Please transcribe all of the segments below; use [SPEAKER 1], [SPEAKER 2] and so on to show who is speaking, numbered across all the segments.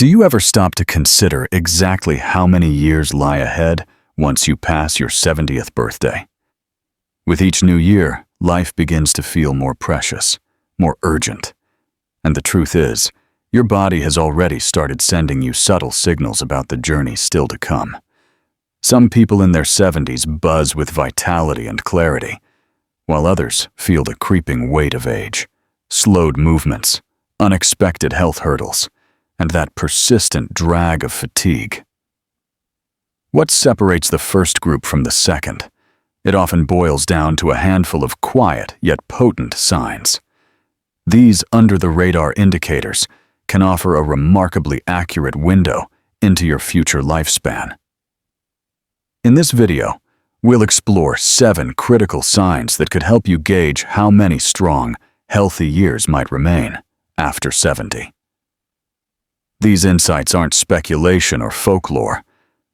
[SPEAKER 1] Do you ever stop to consider exactly how many years lie ahead once you pass your 70th birthday? With each new year, life begins to feel more precious, more urgent. And the truth is, your body has already started sending you subtle signals about the journey still to come. Some people in their 70s buzz with vitality and clarity, while others feel the creeping weight of age, slowed movements, unexpected health hurdles, and that persistent drag of fatigue. What separates the first group from the second? It often boils down to a handful of quiet yet potent signs. These under-the-radar indicators can offer a remarkably accurate window into your future lifespan. In this video, we'll explore 7 critical signs that could help you gauge how many strong, healthy years might remain after 70. These insights aren't speculation or folklore.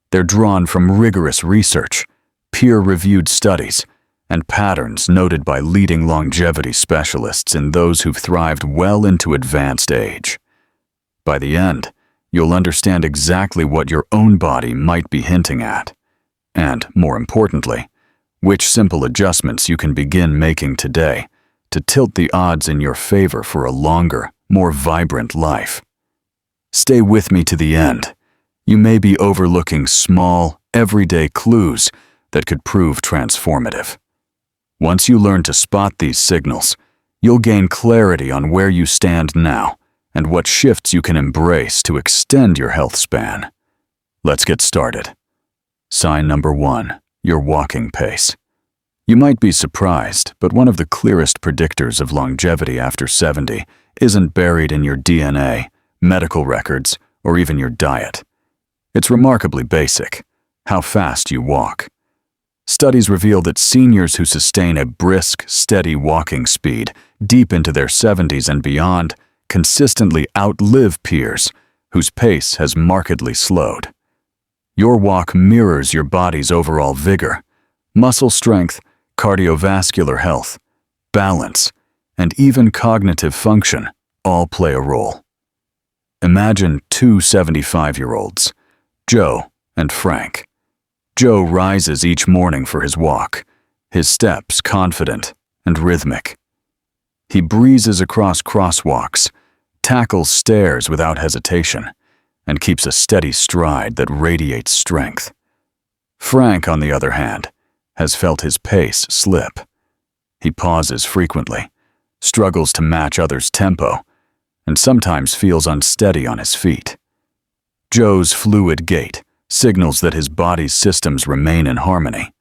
[SPEAKER 1] They're drawn from rigorous research, peer-reviewed studies, and patterns noted by leading longevity specialists in those who've thrived well into advanced age. By the end, you'll understand exactly what your own body might be hinting at, and, more importantly, which simple adjustments you can begin making today to tilt the odds in your favor for a longer, more vibrant life. Stay with me to the end. You may be overlooking small, everyday clues that could prove transformative. Once you learn to spot these signals, you'll gain clarity on where you stand now and what shifts you can embrace to extend your health span. Let's get started. Sign number 1, your walking pace. You might be surprised, but one of the clearest predictors of longevity after 70 isn't buried in your DNA, medical records, or even your diet. It's remarkably basic: how fast you walk. Studies reveal that seniors who sustain a brisk, steady walking speed deep into their 70s and beyond consistently outlive peers whose pace has markedly slowed. Your walk mirrors your body's overall vigor, muscle strength, cardiovascular health, balance, and even cognitive function all play a role. Imagine 2 75-year-olds, Joe and Frank. Joe rises each morning for his walk, his steps confident and rhythmic. He breezes across crosswalks, tackles stairs without hesitation, and keeps a steady stride that radiates strength. Frank, on the other hand, has felt his pace slip. He pauses frequently, struggles to match others' tempo, and sometimes feels unsteady on his feet. Joe's fluid gait signals that his body's systems remain in harmony.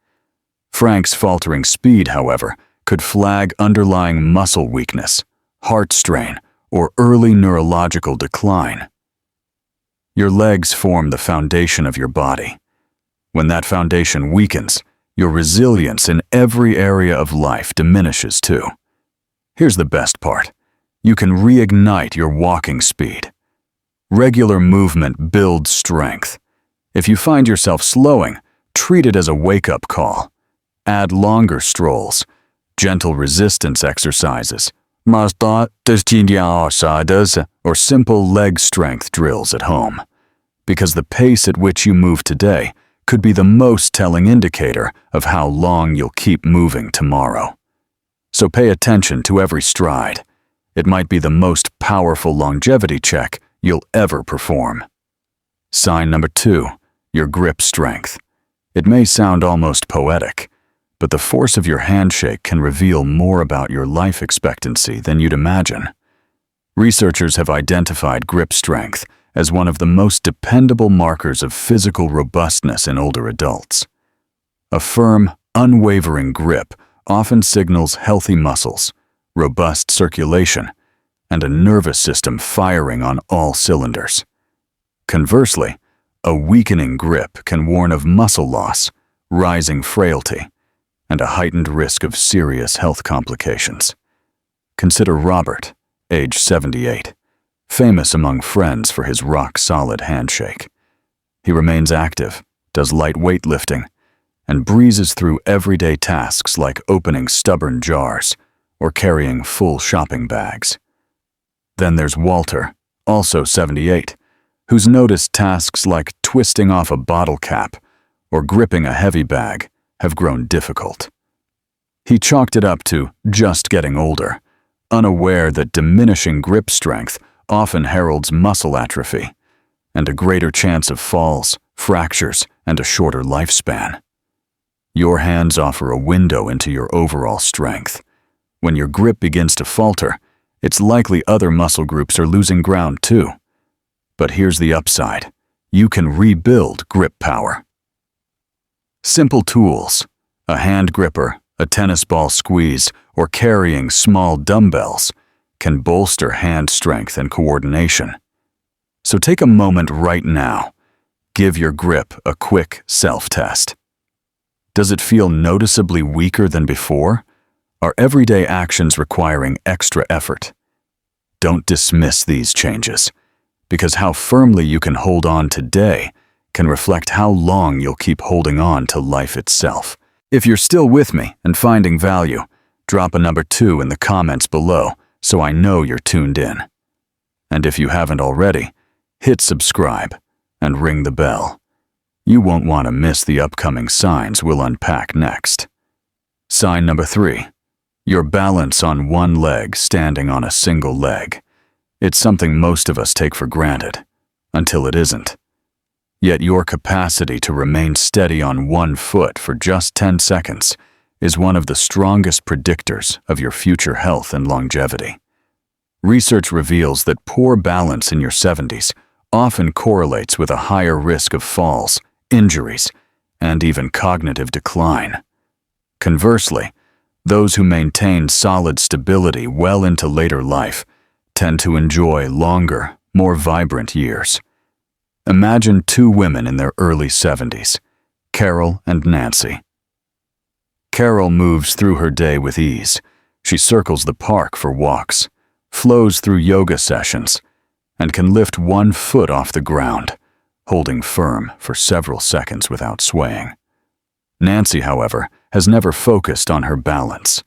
[SPEAKER 1] Frank's faltering speed, however, could flag underlying muscle weakness, heart strain, or early neurological decline. Your legs form the foundation of your body. When that foundation weakens, your resilience in every area of life diminishes too. Here's the best part: you can reignite your walking speed. Regular movement builds strength. If you find yourself slowing, treat it as a wake-up call. Add longer strolls, gentle resistance exercises, or simple leg strength drills at home. Because the pace at which you move today could be the most telling indicator of how long you'll keep moving tomorrow. So pay attention to every stride. It might be the most powerful longevity check you'll ever perform. Sign number 2, your grip strength. It may sound almost poetic, but the force of your handshake can reveal more about your life expectancy than you'd imagine. Researchers have identified grip strength as one of the most dependable markers of physical robustness in older adults. A firm, unwavering grip often signals healthy muscles, robust circulation, and a nervous system firing on all cylinders. Conversely, a weakening grip can warn of muscle loss, rising frailty, and a heightened risk of serious health complications. Consider Robert, age 78, famous among friends for his rock-solid handshake. He remains active, does light weightlifting, and breezes through everyday tasks like opening stubborn jars or carrying full shopping bags. Then there's Walter, also 78, who's noticed tasks like twisting off a bottle cap or gripping a heavy bag have grown difficult. He chalked it up to just getting older, unaware that diminishing grip strength often heralds muscle atrophy and a greater chance of falls, fractures, and a shorter lifespan. Your hands offer a window into your overall strength. When your grip begins to falter, it's likely other muscle groups are losing ground too. But here's the upside. You can rebuild grip power. Simple tools, a hand gripper, a tennis ball squeeze, or carrying small dumbbells can bolster hand strength and coordination. So take a moment right now. Give your grip a quick self-test. Does it feel noticeably weaker than before? Are everyday actions requiring extra effort? Don't dismiss these changes, because how firmly you can hold on today can reflect how long you'll keep holding on to life itself. If you're still with me and finding value, drop a number 2 in the comments below so I know you're tuned in. And if you haven't already, hit subscribe and ring the bell. You won't want to miss the upcoming signs we'll unpack next. Sign number 3. Your balance on one leg standing on a single leg. It's something most of us take for granted, until it isn't. Yet your capacity to remain steady on one foot for just 10 seconds is one of the strongest predictors of your future health and longevity. Research reveals that poor balance in your 70s often correlates with a higher risk of falls, injuries, and even cognitive decline. Conversely, those who maintain solid stability well into later life tend to enjoy longer, more vibrant years. Imagine 2 women in their early 70s, Carol and Nancy. Carol moves through her day with ease. She circles the park for walks, flows through yoga sessions, and can lift one foot off the ground, holding firm for several seconds without swaying. Nancy, however, has never focused on her balance.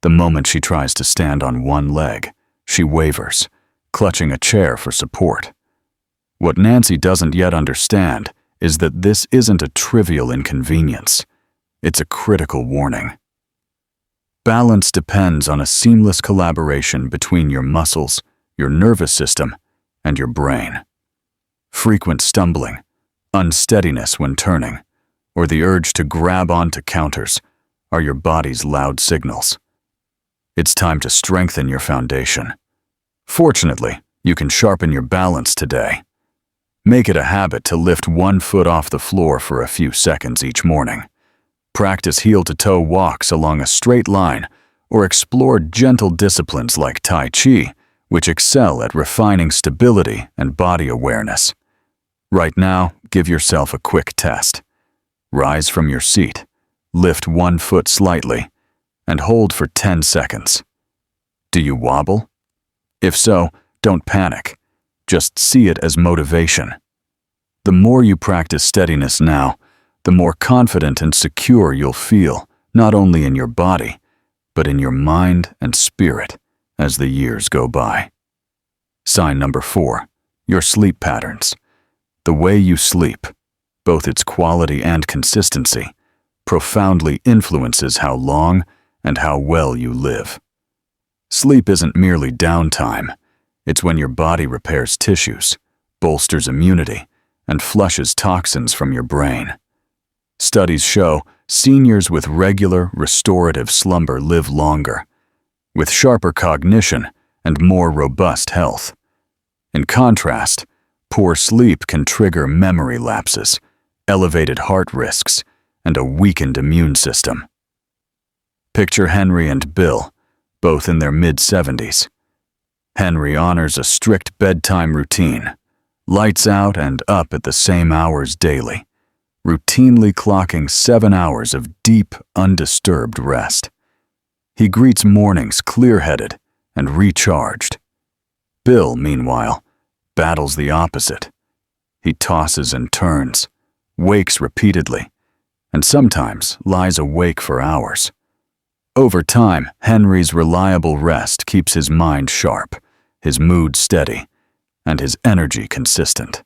[SPEAKER 1] The moment she tries to stand on one leg, she wavers, clutching a chair for support. What Nancy doesn't yet understand is that this isn't a trivial inconvenience. It's a critical warning. Balance depends on a seamless collaboration between your muscles, your nervous system, and your brain. Frequent stumbling, unsteadiness when turning, or the urge to grab onto counters are your body's loud signals. It's time to strengthen your foundation. Fortunately, you can sharpen your balance today. Make it a habit to lift one foot off the floor for a few seconds each morning. Practice heel-to-toe walks along a straight line, or explore gentle disciplines like Tai Chi, which excel at refining stability and body awareness. Right now, give yourself a quick test. Rise from your seat, lift one foot slightly, and hold for 10 seconds. Do you wobble? If so, don't panic. Just see it as motivation. The more you practice steadiness now, the more confident and secure you'll feel, not only in your body, but in your mind and spirit as the years go by. Sign number 4, your sleep patterns. The way you sleep, both its quality and consistency, profoundly influences how long and how well you live. Sleep isn't merely downtime. It's when your body repairs tissues, bolsters immunity, and flushes toxins from your brain. Studies show seniors with regular, restorative slumber live longer, with sharper cognition and more robust health. In contrast, poor sleep can trigger memory lapses, elevated heart risks, and a weakened immune system. Picture Henry and Bill, both in their mid-70s. Henry honors a strict bedtime routine, lights out and up at the same hours daily, routinely clocking 7 hours of deep, undisturbed rest. He greets mornings clear-headed and recharged. Bill, meanwhile, battles the opposite. He tosses and turns, wakes repeatedly, and sometimes lies awake for hours. Over time, Henry's reliable rest keeps his mind sharp, his mood steady, and his energy consistent.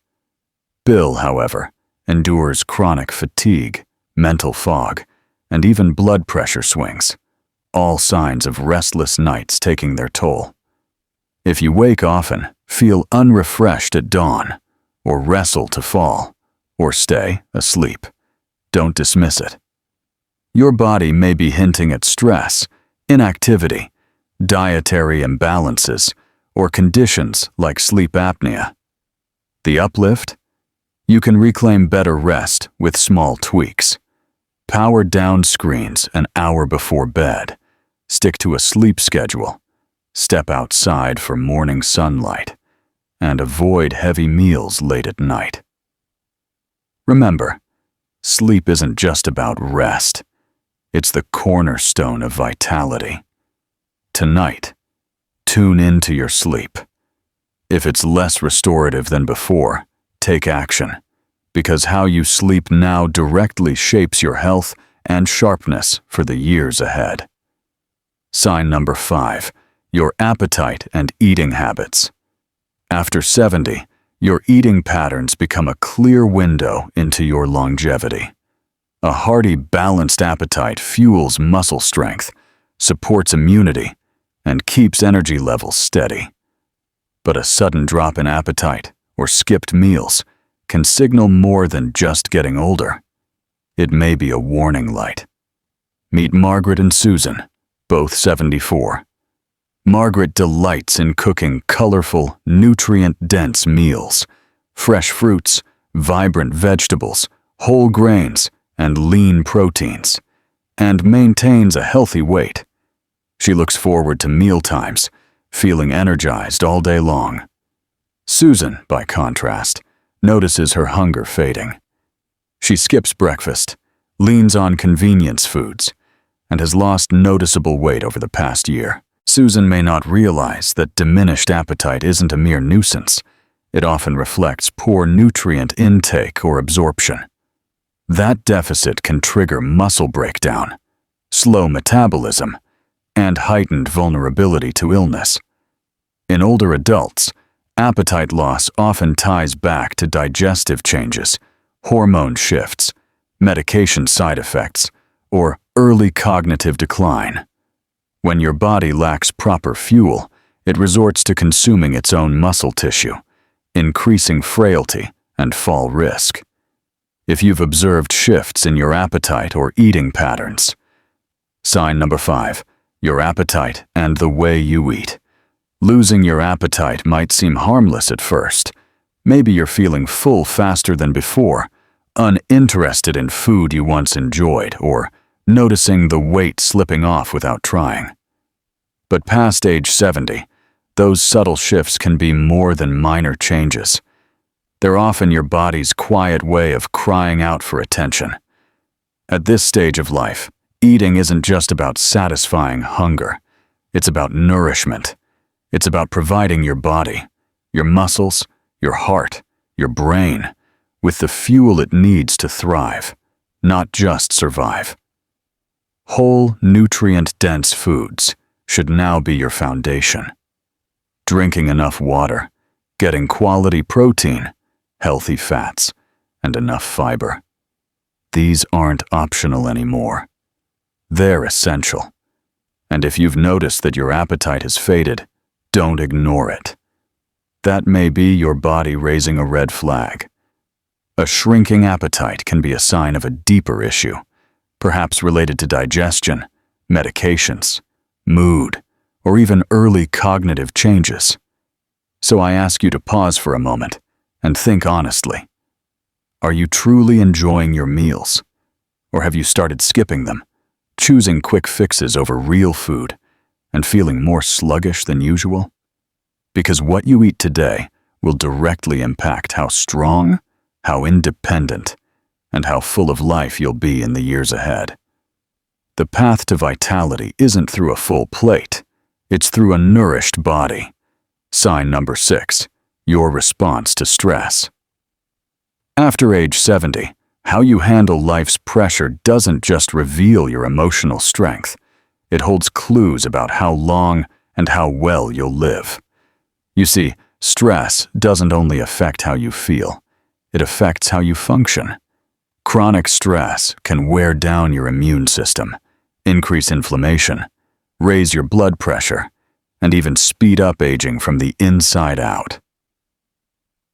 [SPEAKER 1] Bill, however, endures chronic fatigue, mental fog, and even blood pressure swings, all signs of restless nights taking their toll. If you wake often, feel unrefreshed at dawn, or wrestle to fall, or stay asleep, don't dismiss it. Your body may be hinting at stress, inactivity, dietary imbalances, or conditions like sleep apnea. The uplift? You can reclaim better rest with small tweaks. Power down screens an hour before bed. Stick to a sleep schedule. Step outside for morning sunlight. And avoid heavy meals late at night. Remember, sleep isn't just about rest. It's the cornerstone of vitality. Tonight, tune into your sleep. If it's less restorative than before, take action, because how you sleep now directly shapes your health and sharpness for the years ahead. Sign number 5, your appetite and eating habits. After 70, your eating patterns become a clear window into your longevity. A hearty, balanced appetite fuels muscle strength, supports immunity, and keeps energy levels steady. But a sudden drop in appetite or skipped meals can signal more than just getting older. It may be a warning light. Meet Margaret and Susan, both 74. Margaret delights in cooking colorful, nutrient-dense meals, fresh fruits, vibrant vegetables, whole grains, and lean proteins, and maintains a healthy weight. She looks forward to mealtimes, feeling energized all day long. Susan, by contrast, notices her hunger fading. She skips breakfast, leans on convenience foods, and has lost noticeable weight over the past year. Susan may not realize that diminished appetite isn't a mere nuisance. It often reflects poor nutrient intake or absorption. That deficit can trigger muscle breakdown, slow metabolism, and heightened vulnerability to illness. In older adults, appetite loss often ties back to digestive changes, hormone shifts, medication side effects, or early cognitive decline. When your body lacks proper fuel, it resorts to consuming its own muscle tissue, increasing frailty and fall risk. If you've observed shifts in your appetite or eating patterns. Sign number 5, your appetite and the way you eat. Losing your appetite might seem harmless at first. Maybe you're feeling full faster than before, uninterested in food you once enjoyed, or noticing the weight slipping off without trying. But past age 70, those subtle shifts can be more than minor changes. They're often your body's quiet way of crying out for attention. At this stage of life, eating isn't just about satisfying hunger. It's about nourishment. It's about providing your body, your muscles, your heart, your brain, with the fuel it needs to thrive, not just survive. Whole, nutrient-dense foods should now be your foundation. Drinking enough water, getting quality protein, healthy fats, and enough fiber. These aren't optional anymore. They're essential. And if you've noticed that your appetite has faded, don't ignore it. That may be your body raising a red flag. A shrinking appetite can be a sign of a deeper issue, perhaps related to digestion, medications, mood, or even early cognitive changes. So I ask you to pause for a moment and think honestly. Are you truly enjoying your meals? Or have you started skipping them, choosing quick fixes over real food, and feeling more sluggish than usual? Because what you eat today will directly impact how strong, how independent, and how full of life you'll be in the years ahead. The path to vitality isn't through a full plate. It's through a nourished body. Sign number 6, your response to stress. After age 70, how you handle life's pressure doesn't just reveal your emotional strength. It holds clues about how long and how well you'll live. You see, stress doesn't only affect how you feel. it affects how you function. Chronic stress can wear down your immune system, increase inflammation, raise your blood pressure, and even speed up aging from the inside out.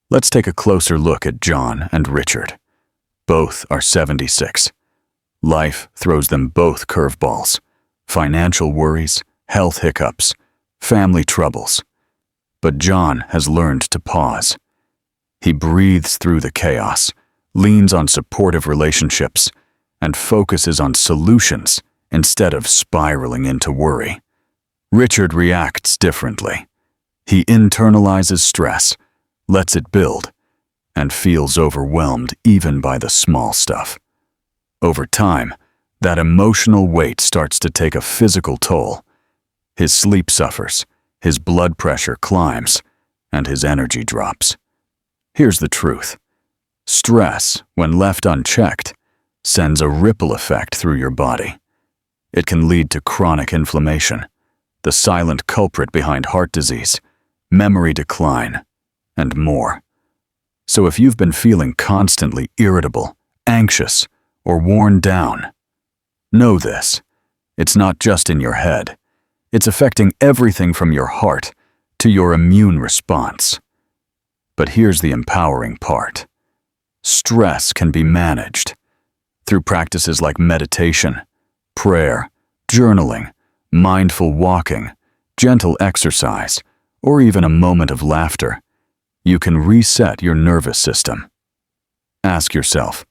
[SPEAKER 1] Let's take a closer look at John and Richard. Both are 76. Life throws them both curveballs: financial worries, health hiccups, family troubles. But John has learned to pause. He breathes through the chaos, leans on supportive relationships, and focuses on solutions instead of spiraling into worry. Richard reacts differently. He internalizes stress, lets it build, and feels overwhelmed even by the small stuff. Over time, that emotional weight starts to take a physical toll. His sleep suffers, his blood pressure climbs, and his energy drops. Here's the truth. Stress, when left unchecked, sends a ripple effect through your body. It can lead to chronic inflammation, the silent culprit behind heart disease, memory decline, and more. So if you've been feeling constantly irritable, anxious, or worn down, know this: it's not just in your head. It's affecting everything from your heart to your immune response. But here's the empowering part. Stress can be managed through practices like meditation, prayer, journaling, mindful walking, gentle exercise, or even a moment of laughter. You can reset your nervous system. Ask yourself,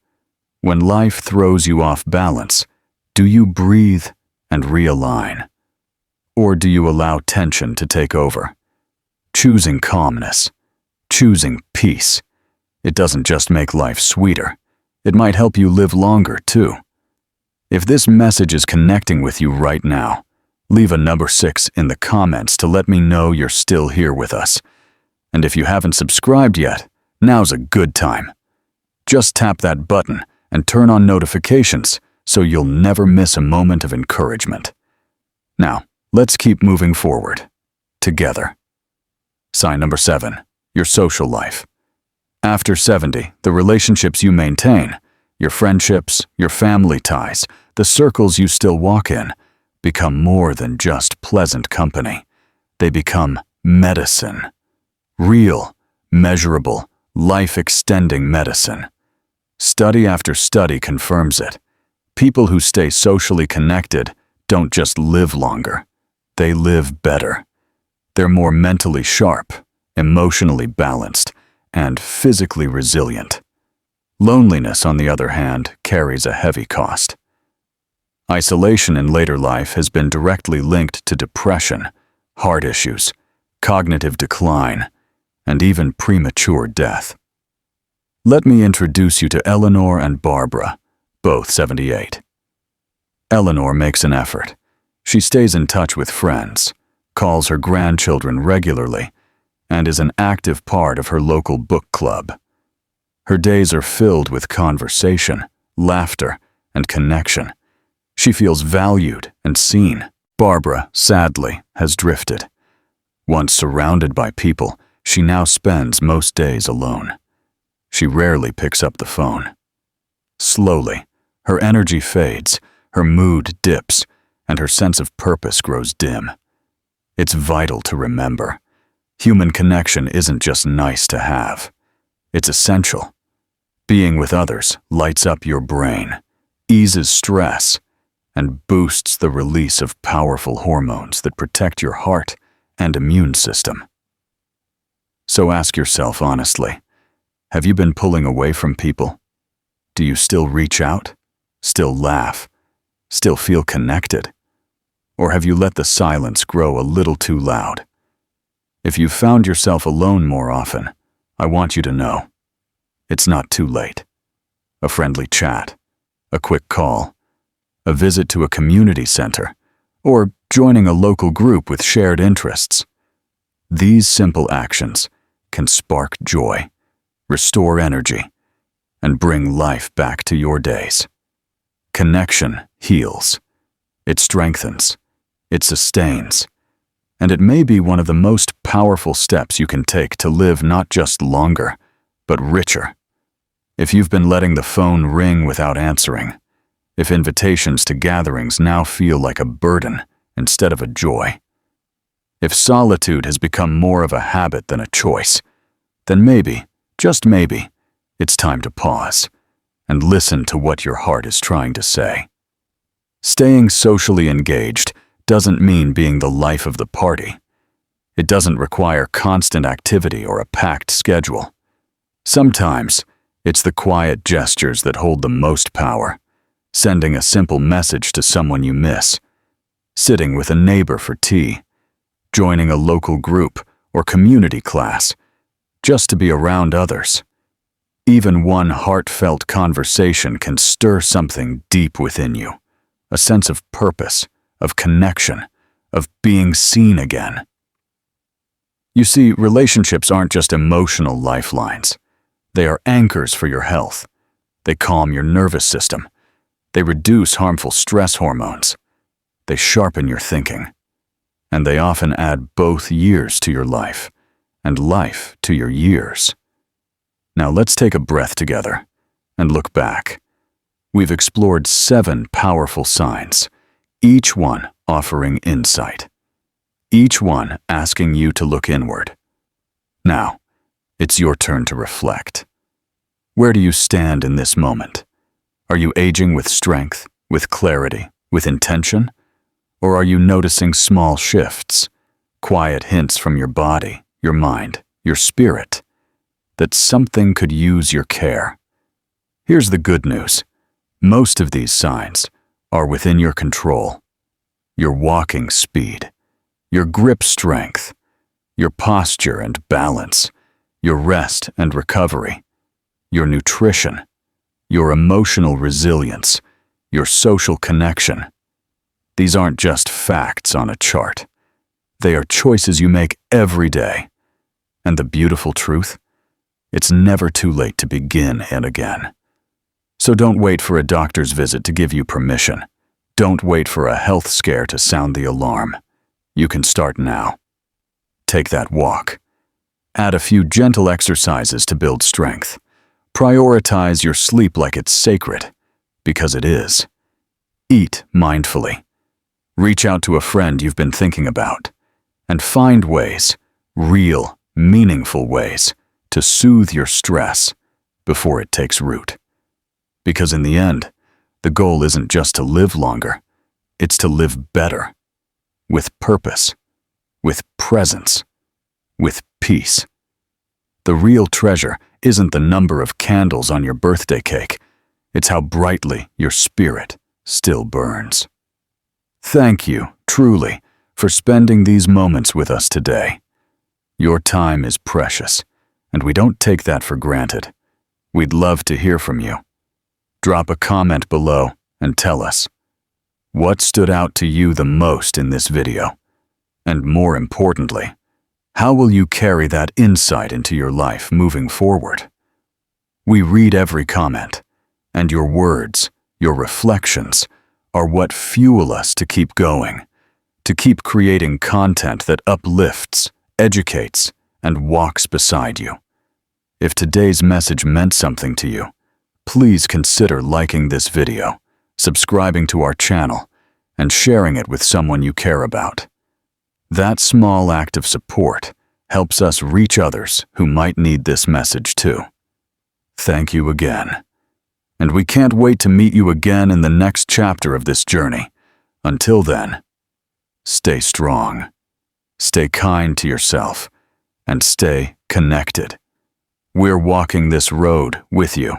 [SPEAKER 1] when life throws you off balance, do you breathe and realign? Or do you allow tension to take over? Choosing calmness, choosing peace. It doesn't just make life sweeter, it might help you live longer too. If this message is connecting with you right now, leave a number 6 in the comments to let me know you're still here with us. And if you haven't subscribed yet, now's a good time. Just tap that button and turn on notifications so you'll never miss a moment of encouragement. Now, let's keep moving forward. Together. Sign number 7, your social life. After 70, the relationships you maintain, your friendships, your family ties, the circles you still walk in, become more than just pleasant company. They become medicine. Real, measurable, life-extending medicine. Study after study confirms it. People who stay socially connected don't just live longer, they live better. They're more mentally sharp, emotionally balanced, and physically resilient. Loneliness, on the other hand, carries a heavy cost. Isolation in later life has been directly linked to depression, heart issues, cognitive decline, and even premature death. Let me introduce you to Eleanor and Barbara, both 78. Eleanor makes an effort. She stays in touch with friends, calls her grandchildren regularly, and is an active part of her local book club. Her days are filled with conversation, laughter, and connection. She feels valued and seen. Barbara, sadly, has drifted. Once surrounded by people, she now spends most days alone. She rarely picks up the phone. Slowly, her energy fades, her mood dips, and her sense of purpose grows dim. It's vital to remember. Human connection isn't just nice to have. It's essential. Being with others lights up your brain, eases stress, and boosts the release of powerful hormones that protect your heart and immune system. So ask yourself honestly, have you been pulling away from people? Do you still reach out? Still laugh? Still feel connected? Or have you let the silence grow a little too loud? If you've found yourself alone more often, I want you to know, it's not too late. A friendly chat, a quick call, a visit to a community center, or joining a local group with shared interests. These simple actions can spark joy, restore energy, and bring life back to your days. Connection heals. It strengthens. It sustains. And it may be one of the most powerful steps you can take to live not just longer, but richer. If you've been letting the phone ring without answering, if invitations to gatherings now feel like a burden instead of a joy, if solitude has become more of a habit than a choice, then maybe, just maybe, it's time to pause and listen to what your heart is trying to say. Staying socially engaged doesn't mean being the life of the party. It doesn't require constant activity or a packed schedule. Sometimes, it's the quiet gestures that hold the most power. Sending a simple message to someone you miss, sitting with a neighbor for tea, joining a local group or community class, just to be around others. Even one heartfelt conversation can stir something deep within you, a sense of purpose, of connection, of being seen again. You see, relationships aren't just emotional lifelines. They are anchors for your health. They calm your nervous system. They reduce harmful stress hormones. They sharpen your thinking. And they often add both years to your life, and life to your years. Now let's take a breath together and look back. We've explored 7 powerful signs, each one offering insight, each one asking you to look inward. Now, it's your turn to reflect. Where do you stand in this moment? Are you aging with strength, with clarity, with intention? Or are you noticing small shifts, quiet hints from your body, your mind, your spirit, that something could use your care? Here's the good news. Most of these signs are within your control. Your walking speed, your grip strength, your posture and balance, your rest and recovery, your nutrition, your emotional resilience, your social connection. These aren't just facts on a chart. They are choices you make every day. And the beautiful truth? It's never too late to begin and again. So don't wait for a doctor's visit to give you permission. Don't wait for a health scare to sound the alarm. You can start now. Take that walk. Add a few gentle exercises to build strength. Prioritize your sleep like it's sacred, because it is. Eat mindfully. Reach out to a friend you've been thinking about, and find ways, real, meaningful ways, to soothe your stress before it takes root. Because in the end, the goal isn't just to live longer, it's to live better, with purpose, with presence, with peace. The real treasure isn't the number of candles on your birthday cake, it's how brightly your spirit still burns. Thank you, truly, for spending these moments with us today. Your time is precious, and we don't take that for granted. We'd love to hear from you. Drop a comment below and tell us what stood out to you the most in this video. And more importantly, how will you carry that insight into your life moving forward? We read every comment, and your words, your reflections, are what fuel us to keep going, to keep creating content that uplifts, educates, and walks beside you. If today's message meant something to you, please consider liking this video, subscribing to our channel, and sharing it with someone you care about. That small act of support helps us reach others who might need this message too. Thank you again. And we can't wait to meet you again in the next chapter of this journey. Until then, stay strong, stay kind to yourself, and stay connected. We're walking this road with you.